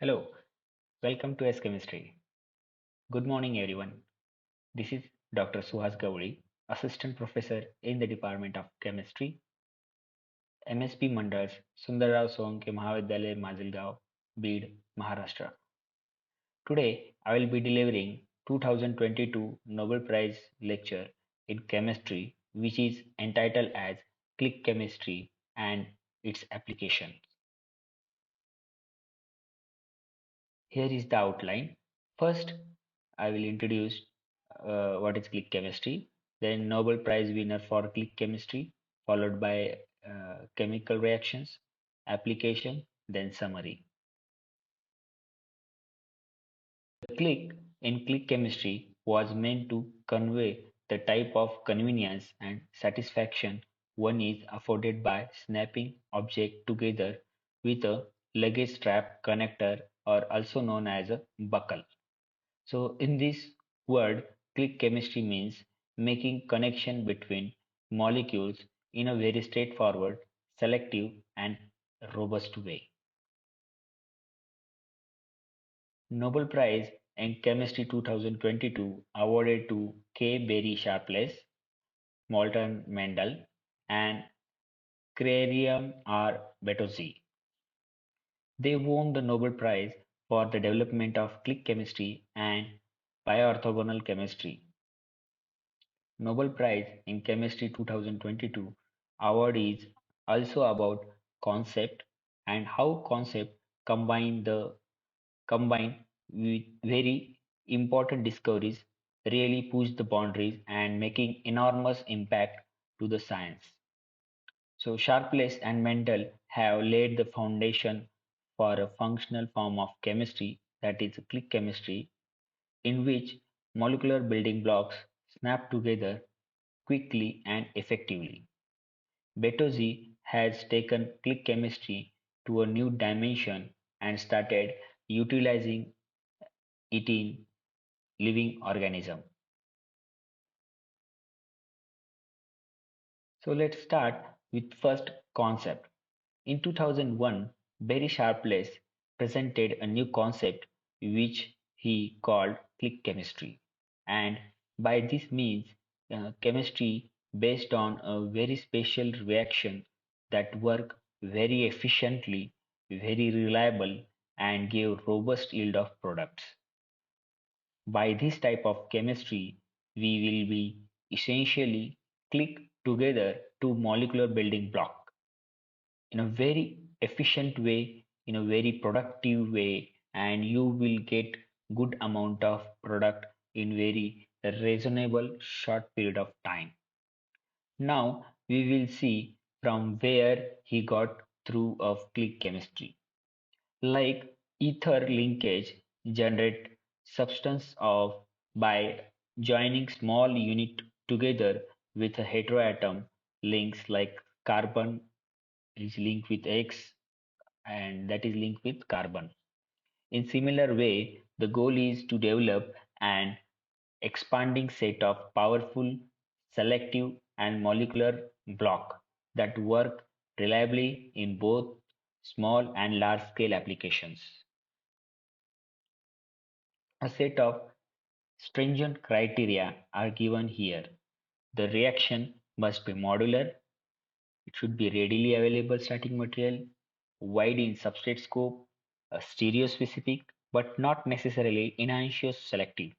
Hello, welcome to S Chemistry. Good morning, everyone. This is Dr. Suhas Gauri, Assistant Professor in the Department of Chemistry, MSP Mandals, Sundarrao Soanke Mahavidyalaya, Mazilgaon, Bid, Maharashtra. Today, I will be delivering 2022 Nobel Prize lecture in chemistry, which is entitled as Click Chemistry and its Applications. Here is the outline. First, I will introduce what is click chemistry, then Nobel Prize winner for click chemistry, followed by chemical reactions, application, then summary. The click in click chemistry was meant to convey the type of convenience and satisfaction one is afforded by snapping object together with a luggage strap connector or also known as a buckle. So in this word, click chemistry means making connection between molecules in a very straightforward, selective and robust way. Nobel Prize in Chemistry 2022 awarded to K. Berry Sharpless, Morton Mendel, and Crerium R. Bertozzi. They won the Nobel Prize for the development of click chemistry and bio-orthogonal chemistry. Nobel Prize in Chemistry 2022 award is also about concept and how concept combine the combine with very important discoveries really push the boundaries and making enormous impact to the science. So Sharpless and Mendel have laid the foundation for a functional form of chemistry that is click chemistry in which molecular building blocks snap together quickly and effectively. Bertozzi has taken click chemistry to a new dimension and started utilizing it in living organisms. So let's start with first concept. In 2001, Barry Sharpless presented a new concept which he called click chemistry. And by this means, chemistry based on a very special reaction that work very efficiently, very reliable, and give robust yield of products. By this type of chemistry, we will be essentially click together two molecular building block in a very efficient way, in a very productive way, and you will get good amount of product in very reasonable short period of time. Now we will see from where he got through of click chemistry. Like ether linkage generate substance of by joining small unit together with a heteroatom links like carbon is linked with X and that is linked with carbon. In similar way, the goal is to develop an expanding set of powerful, selective and molecular block that work reliably in both small and large scale applications. A set of stringent criteria are given here. The reaction must be modular, it should be readily available starting material, wide in substrate scope, stereospecific but not necessarily enantiomer selective,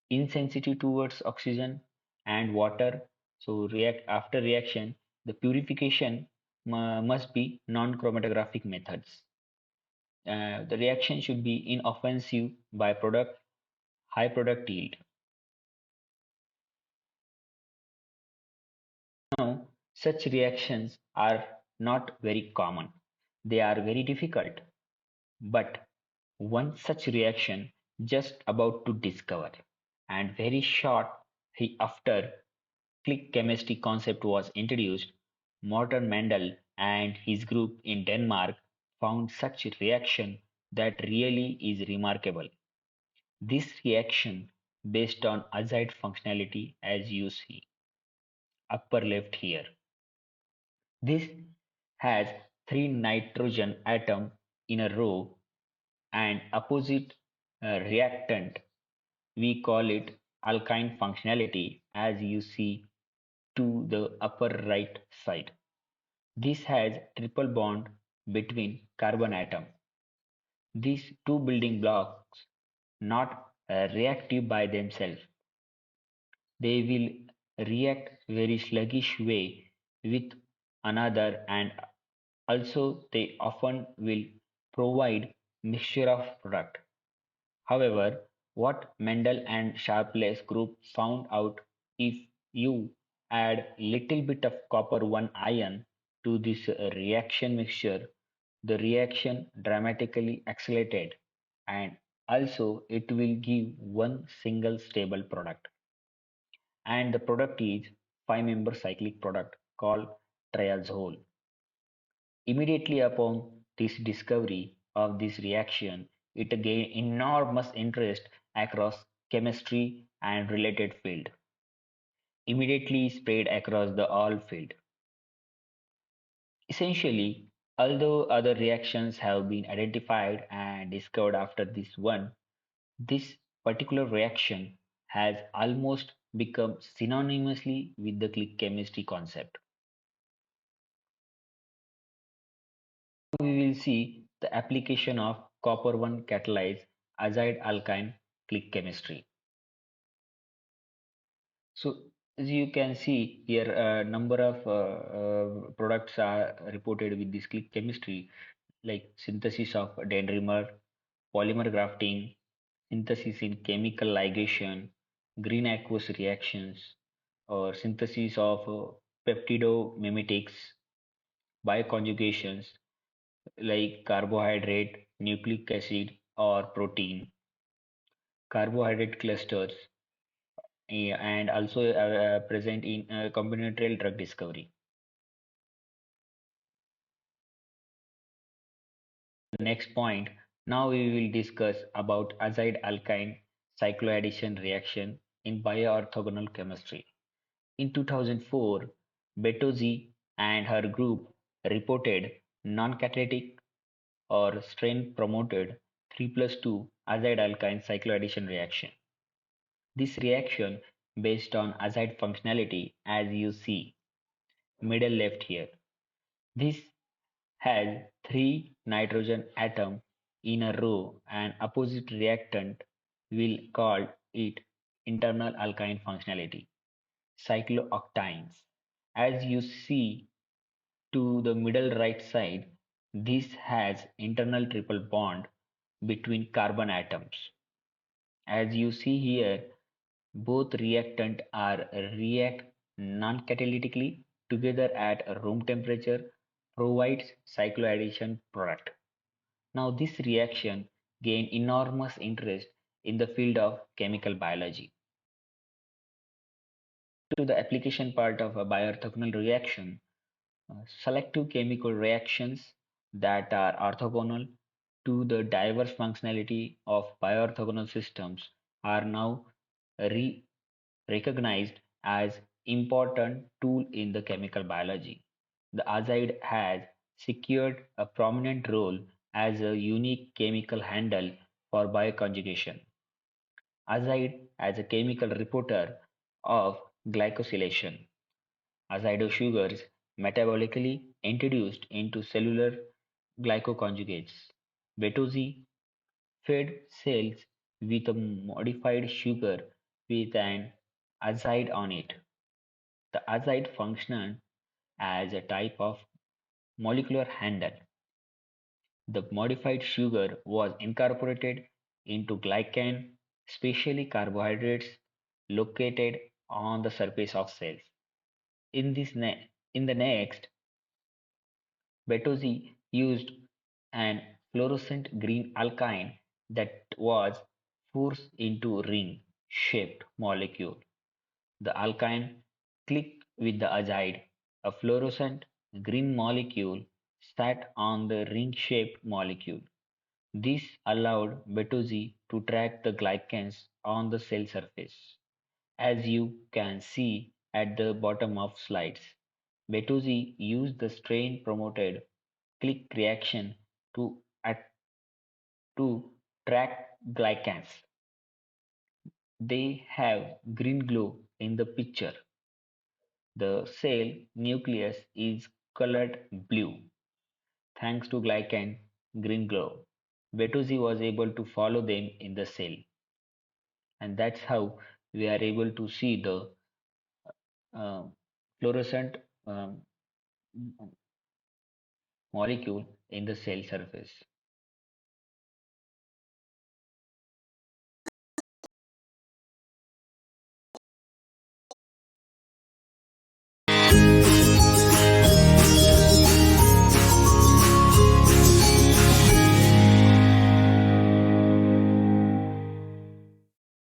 insensitive towards oxygen and water. So react after reaction, the purification must be non-chromatographic methods. The reaction should be inoffensive byproduct, high product yield. Now, such reactions are not very common. They are very difficult. But one such reaction just about to discover, and very short after click chemistry concept was introduced, Morten Mendel and his group in Denmark found such a reaction that really is remarkable. This reaction based on azide functionality as you see upper left here. This has three nitrogen atom in a row and opposite reactant. We call it alkyne functionality as you see to the upper right side. This has triple bond between carbon atom. These two building blocks not reactive by themselves. They will react very sluggish way with another and also they often will provide mixture of product. However, what Mendel and Sharpless group found out if you add little bit of copper 1 ion to this reaction mixture, the reaction dramatically accelerated and also it will give one single stable product. And the product is five-member cyclic product called triazole. Immediately upon this discovery of this reaction, it gained enormous interest across chemistry and related field. Immediately spread across the all field. Essentially, although other reactions have been identified and discovered after this one, this particular reaction has almost become synonymously with the click chemistry concept. We will see the application of copper 1 catalyzed azide alkyne click chemistry. So as you can see here, a number of products are reported with this click chemistry, like synthesis of dendrimer, polymer grafting, synthesis in chemical ligation, green aqueous reactions, or synthesis of peptidomimetics, bioconjugations like carbohydrate, nucleic acid, or protein, carbohydrate clusters, and also present in combinatorial drug discovery. The next point, now we will discuss about azide alkyne cycloaddition reaction in bio-orthogonal chemistry. In 2004, Betozzi and her group reported non-catalytic or strain-promoted 3 plus 2 azide alkyne cycloaddition reaction. This reaction based on azide functionality as you see middle left here. This has three nitrogen atom in a row and opposite reactant will call it internal alkyne functionality, cyclooctanes. As you see to the middle right side, this has internal triple bond between carbon atoms. As you see here, both reactant are react non-catalytically together at room temperature, provides cycloaddition product. Now this reaction gained enormous interest in the field of chemical biology. To the application part of a bioorthogonal reaction, selective chemical reactions that are orthogonal to the diverse functionality of bioorthogonal systems are now re recognized as important tool in the chemical biology. The azide has secured a prominent role as a unique chemical handle for bioconjugation. Azide as a chemical reporter of glycosylation. Azido sugars metabolically introduced into cellular glycoconjugates. Betozzi fed cells with a modified sugar with an azide on it. The azide functioned as a type of molecular handle. The modified sugar was incorporated into glycan, especially carbohydrates located on the surface of cells. In the next, Bertozzi used an fluorescent green alkyne that was forced into ring-shaped molecule. The alkyne clicked with the azide. A fluorescent green molecule sat on the ring-shaped molecule. This allowed Bertozzi to track the glycans on the cell surface. As you can see at the bottom of slides, Bertozzi used the strain-promoted click reaction to to track glycans. They have green glow in the picture. The cell nucleus is colored blue thanks to glycan green glow. Bertozzi was able to follow them in the cell, and that's how we are able to see the uh, fluorescent um, molecule in the cell surface.